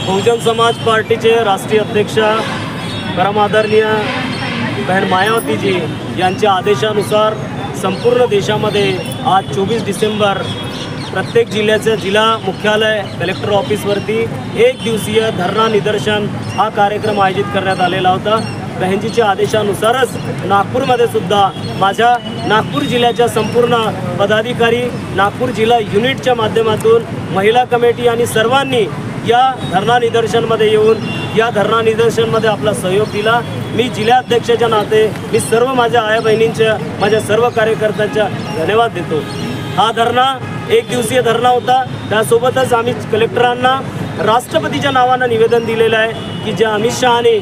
बहुजन समाज पार्टीचे राष्ट्रीय अध्यक्ष परम आदरणीय बहन मायावतीजी यांच्या आदेशानुसार संपूर्ण देशामध्ये आज 24 डिसेंबर प्रत्येक जिल्ह्याचं जिल्हा मुख्यालय कलेक्टर ऑफिसवरती एक दिवसीय धरणा निदर्शन हा कार्यक्रम आयोजित करण्यात आलेला होता। बहनजीच्या आदेशानुसारच नागपूरमध्ये सुद्धा माझ्या नागपूर जिल्ह्याच्या संपूर्ण पदाधिकारी नागपूर जिल्हा युनिटच्या माध्यमातून महिला कमिटी आणि सर्वांनी या धरणा निदर्शनमध्ये येऊन या धरणा निदर्शनमध्ये आपला सहयोग दिला। मी जिल्हाध्यक्षाच्या नाते मी सर्व माझ्या आया बहिणींच्या माझ्या सर्व कार्यकर्त्यांचा धन्यवाद देतो। हा धरणा एक दिवसीय धरणा होता। त्यासोबतच आम्ही कलेक्टरांना राष्ट्रपतीच्या नावानं निवेदन दिलेलं आहे की ज्या अमित शहाने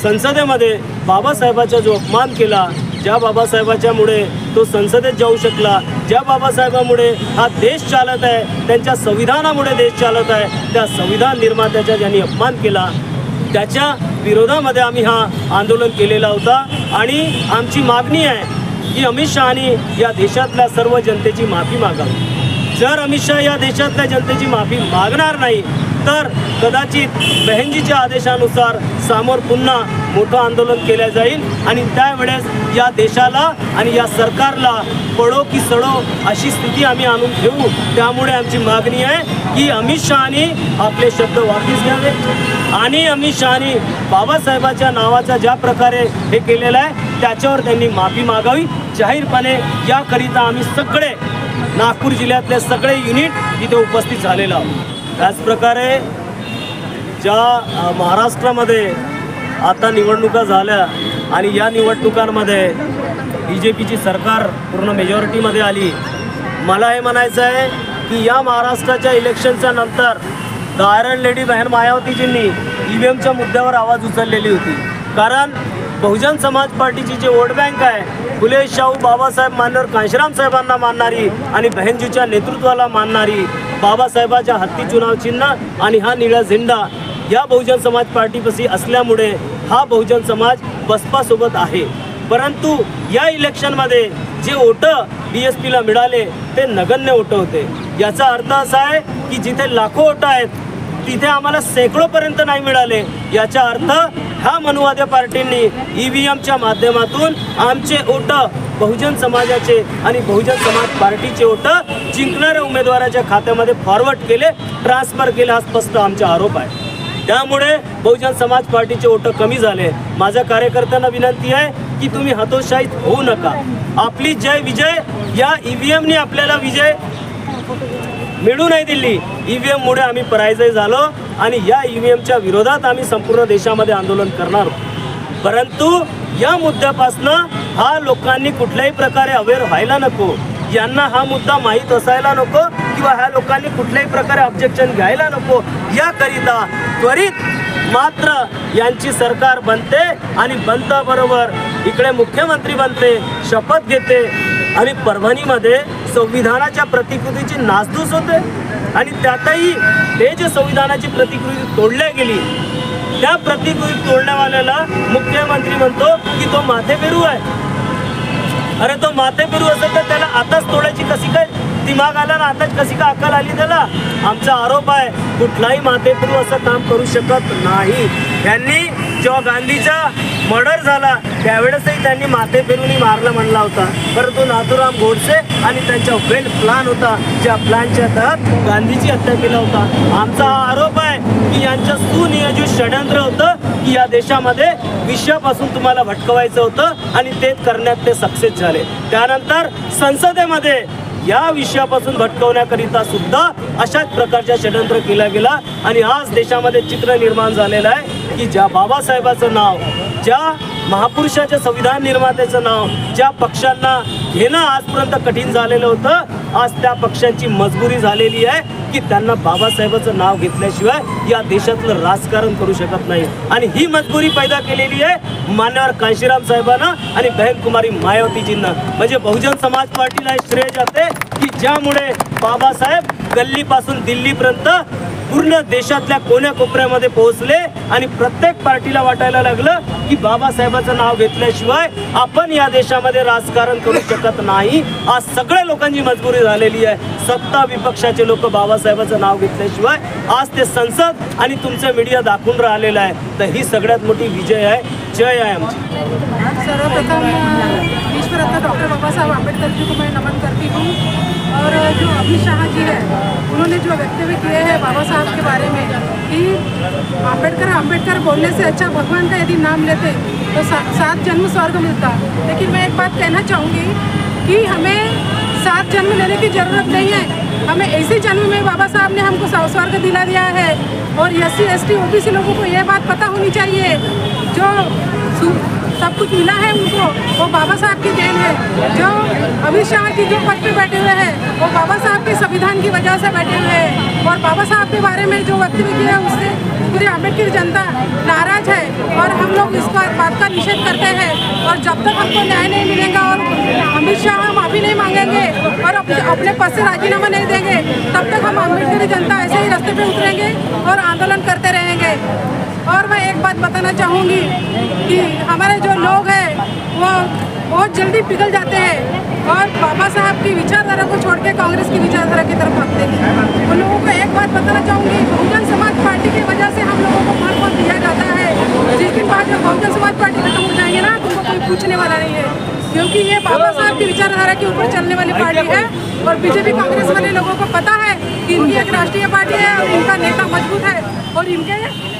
संसदेमध्ये बाबासाहेबाचा जो अपमान केला, ज्या बाबासाहेबाच्यामुळे तो संसदेत जाऊ शकला, ज्या बाबासाहेबामुळे हा देश चालत आहे, त्यांच्या संविधानामुळे देश चालत आहे, त्या संविधान निर्मात्याचा ज्यांनी अपमान केला त्याच्या विरोधामध्ये आम्ही हा आंदोलन केलेला होता। आणि आमची मागणी आहे की अमित शहानी या देशातल्या सर्व जनतेची माफी मागावी। जर अमित शहा या देशातल्या जनतेची माफी मागणार नाही तर कदाचित बहनजीच्या आदेशानुसार समोर पुन्हा मोठं आंदोलन केलं जाईल आणि त्यावेळेस या देशाला आणि या सरकारला पडो की सडो अशी स्थिती आम्ही आणून ठेवू। त्यामुळे आमची मागणी आहे की अमित शहानी आपले शब्द वापस घ्यावे आणि अमित शहानी बाबासाहेबाच्या नावाचा ज्या प्रकारे हे केलेलं आहे त्याच्यावर त्यांनी माफी मागावी जाहीरपणे। याकरिता आम्ही सगळे नागपूर जिल्ह्यातले सगळे युनिट इथे उपस्थित झालेलो आहोत। त्याचप्रकारे ज्या महाराष्ट्रामध्ये आता निवडणुका झाल्या आणि या निवडणुकांमध्ये BJPची सरकार पूर्ण मेजॉरिटीमध्ये आली। मला हे म्हणायचं आहे की या महाराष्ट्राच्या इलेक्शनच्या नंतर द आयरन लेडी बहन मायावतीजींनी EVMच्या मुद्द्यावर आवाज उचललेली होती। कारण बहुजन समाज पार्टीची जी वोट बँक आहे फुले शाहू बाबासाहेब मान्यवर कांशीराम साहेबांना मानणारी आणि बहनजीच्या नेतृत्वाला मानणारी बाबासाहेबाच्या हत्ती चुनाव चिन्ह आणि हा निळा झेंडा या बहुजन समाज पार्टीपाशी असल्यामुळे हा बहुजन समाज बसपासोबत आहे। परंतु या इलेक्शनमध्ये जे वोटं BSPला मिळाले ते नगण्य वोटं होते। याचा अर्थ असा आहे की जिथे लाखो वोटं आहेत तिथे आम्हाला सैकड़ोपर्यंत नाही मिळाले। याचा अर्थ ह्या मनुवादी पार्टींनी EVMच्या माध्यमातून आमचे वोटं बहुजन समाजाचे आणि बहुजन समाज पार्टीचे वोटं जिंकणाऱ्या उमेदवाराच्या खात्यामध्ये फॉरवर्ड केले, ट्रान्सफर केले, हा स्पष्ट आमचा आरोप आहे। त्यामुळे बहुजन समाज पार्टीचे वोटं कमी झाले। माझ्या कार्यकर्त्यांना विनंती आहे की तुम्ही हतोत्साहित होऊ नका। आपली जय विजय या EVMने आपल्याला विजय मिळू नाही दिली। EVMमुळे आम्ही पराजय झालो आणि या EVMच्या विरोधात आम्ही संपूर्ण देशामध्ये आंदोलन करणार आहोत। परंतु या मुद्द्यापासनं हा लोकांनी कुठल्याही प्रकारे अवेअर व्हायला नको, यांना हा मुद्दा माहीत असायला नको किंवा ह्या लोकांनी कुठल्याही प्रकारे ऑब्जेक्शन घ्यायला नको। याकरिता त्वरित मात्र यांची सरकार बनते आणि बनताबरोबर इकडे मुख्यमंत्री बनते, शपथ घेते आणि परभणीमध्ये संविधानाच्या प्रतिकृतीची नासधूस होते आणि त्यातही ते जे संविधानाची प्रतिकृती तोडल्या गेली त्या प्रतिकृती तोडण्यावाल्याला मुख्यमंत्री म्हणतो की तो माथेपेरू आहे। अरे तो माथेपेरू असेल तर त्याला आताच तोडायची कशी काय दिमाग आला ना, आताच कशी काय अक्कल आली त्याला? आमचा आरोप आहे कुठलाही माथेपेरू असं काम करू शकत नाही। त्यांनी जेव्हा गांधीचा मर्डर झाला त्यावेळेसही त्यांनी माथेपेरूनी मारलं म्हणला होता, परंतु नाथूराम गोडसे आणि त्यांचा वेल प्लान होता ज्या प्लॅनच्या तहत गांधीची हत्या केला होता। आमचा हा आरोप आहे की यांचं सुनियोजित षडयंत्र होतं की या देशामध्ये विषयापासून तुम्हाला भटकवायचं होतं आणि ते करण्यात ते सक्सेस झाले। त्यानंतर संसदेमध्ये या विषयापासून भटकवण्याकरिता सुद्धा अशाच प्रकारच्या षडयंत्र केला गेला आणि आज देशामध्ये चित्र निर्माण झालेलं आहे की ज्या बाबासाहेबाचं नाव, ज्या महापुरुषाच्या संविधान निर्मात्याचं नाव, ज्या पक्षांना घेणं आजपर्यंत कठीण झालेलं होतं, आज त्या पक्षांची मजबुरी झालेली आहे की त्यांना बाबासाहेबाचं नाव घेतल्याशिवाय या देशातलं राजकारण करू शकत नाही। आणि ही मजबुरी पैदा केलेली आहे मान्यवर कांशीराम साहेबांना आणि बहन कुमारी मायावतीजींना। म्हणजे बहुजन समाज पार्टीला श्रेय जाते की ज्यामुळे बाबासाहेब गल्लीपासून दिल्लीपर्यंत पूर्ण देशातल्या कोण्याकोपऱ्यामध्ये पोहोचले आणि प्रत्येक पार्टीला वाटायला लागलं की बाबासाहेबांचं नाव घेतल्याशिवाय आपण या देशामध्ये राजकारण करू शकत नाही। आज सगळ्या लोकांची मजबुरी झालेली आहे, सत्ता विपक्षाचे लोक बाबासाहेबांचं नाव घेतल्याशिवाय आज ते संसद आणि तुमचं मीडिया दाखवून राहिलेलं आहे। तर ही सगळ्यात मोठी विजय आहे। जय आहे आमची। सर्वप्रथम विश्वरत्न डॉक्टर बाबा साहब आम्बेडकर जी को मैं नमन करती हूँ। और जो अमित शाह जी है उन्होंने जो वक्तव्य किए हैं बाबा साहब के बारे में कि आम्बेडकर बोलने से अच्छा भगवान का यदि नाम लेते तो 7 जन्म स्वर्ग मिलता। लेकिन मैं एक बात कहना चाहूँगी कि हमें 7 जन्म लेने की ज़रूरत नहीं है, हमें ऐसे जन्म में बाबा साहब ने हमको स्वर्ग दिला दिया है। और SC ST OBC लोगों को ये बात पता होनी चाहिए, जो सब कुछ मिला है उनको वो बाबा साहब की देन है। जो अमित शाह जी जो पद पे बैठे हुए हैं वो बाबा साहब के संविधान की वजह से बैठे हुए हैं। और बाबा साहब के बारे में जो वक्तव्य किया है उससे पूरी अम्बेडकर जनता नाराज है और हम लोग इस बात का निषेध करते हैं। और जब तक हमको न्याय नहीं मिलेगा और अमित शाह माफ़ी नहीं मांगेंगे और अपने पद से राजीनामा नहीं देंगे तब तक हम अम्बेडकरी जनता ऐसे ही रास्ते पे उतरेंगे और आंदोलन करते रहेंगे। और मैं एक बात बताना चाहूँगी कि हमारे जो लोग हैं वो बहुत जल्दी पिघल जाते हैं और बाबा साहब की विचारधारा को छोड़ के कांग्रेस की विचारधारा की तरफ भागते हैं। उन लोगों को एक बात बताना चाहूँगी, बहुजन समाज पार्टी की वजह से हम लोगों को फल दिया जाता है। जिस दिन बाद में बहुजन समाज पार्टी खत्म हो जाएंगे ना तुमको कोई पूछने वाला नहीं है, क्योंकि ये बाबा साहब की विचारधारा के ऊपर चलने वाली पार्टी है। और बीजेपी कांग्रेस वाले लोगों को पता है कि इनकी एक राष्ट्रीय पार्टी है और इनका नेता मजबूत है और इनके